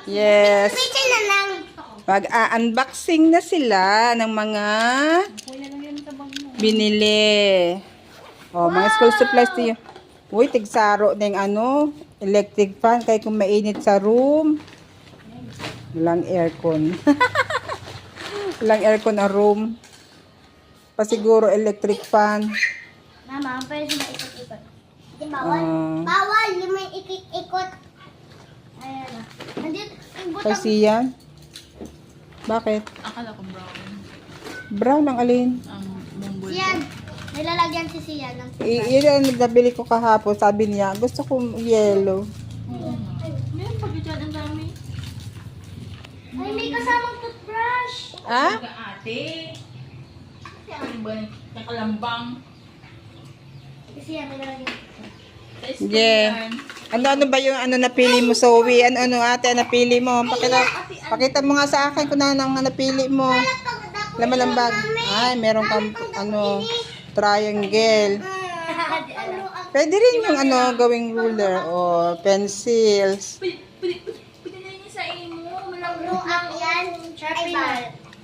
Yes. Picture na lang. Mag-unboxing na sila ng mga binili. Oh, mga school supplies to you. Uy, tigsaro na yung electric fan. Kaya kung mainit sa room. Walang aircon. Walang aircon na room. Pasiguro electric fan. Mama, pwede mo ikot-ikot. Di bawal? Bawal, yung may ikot-ikot. Ayan na. Nandito, yung Kay butang. Sian. Bakit? Akala ko brown. Brown ang alin? Ang mumble. Siyan. Nilalagyan si Siyan ng Yun ang nabili ko kahapon. Sabi niya, gusto ko yellow. Meron pa dyan ang dami. Ay, may kasamang toothbrush. Ah? Talaga ate. Ano ba? Nakalambang. Si Siyan, nilalagyan. Sa school Yeah. yan. Ano ba yung napili mo, Zoe? Ano ate, napili mo? Pakita mo nga sa akin kung ano ang napili mo. Lamalambag. Ay, meron kang triangle. Pwede rin yung gawing ruler o pencils. Pwede na yun sa imo. Grow up yan. Sharpener.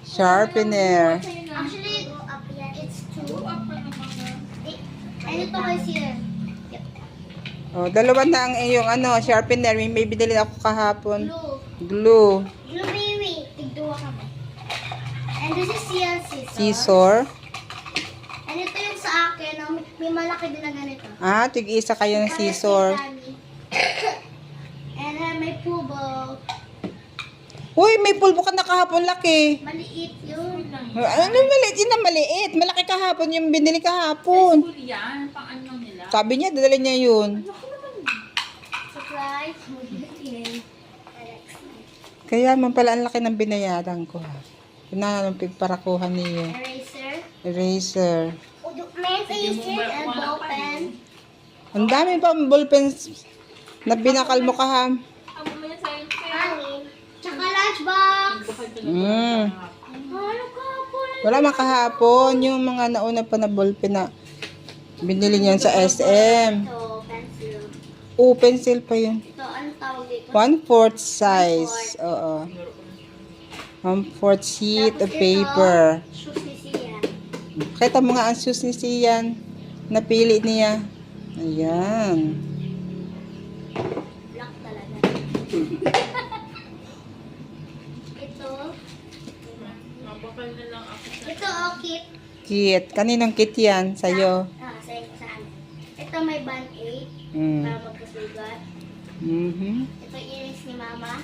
Sharpener. Actually, grow up yan. It's two. Grow up pa naman. And ito kay Siyan. Oh, dalawa na ang iyong sharpener. May binili ako kahapon. Glue. Glue. Glue baby. Tigduwa kami. And this is Siyan's scissors. Scissor. And ito yung sa akin. May malaki din na ganito. Ah, tig-isa kayo ng scissor. And then may pulbo. Uy, may pulbo ka na kahapon, laki. Maliit yun. Ano maliit? Yun na maliit. Malaki kahapon yung binili Sa kahapon. school yan. Pang ano nila. Sabi niya, dadali niya yun. Surprise. Kaya man pala ang laki ng binayaran ko. Pinanong pigparakuhan niyo. Eraser. Eraser. Men's eraser and ball pen. Ang dami pa ballpens na binakal mo kaham. Ang mamaya science fair. Hangin. Tsaka lunchbox. Bakit ka Mm. Ano ka po? Wala man kahapon yung mga nauna pa na ballpen na binili niyan sa SM. Ito, pencil. Oh, pencil pa yun. Ito, anong tawag dito? 1/4 size. Oo. 1/4 sheet of paper. Shoes ni Sian. Kita mo nga ang shoes ni Sian. Napili niya. Ayan. Black talaga. Ito. Mabakal na lang ako sa... Ito, kit. Kit. Kaninong kit yan? Sa'yo. Saan? Ito may band-aid. Mm. Para magkasugat. Mhm. Ito earrings ni Mama.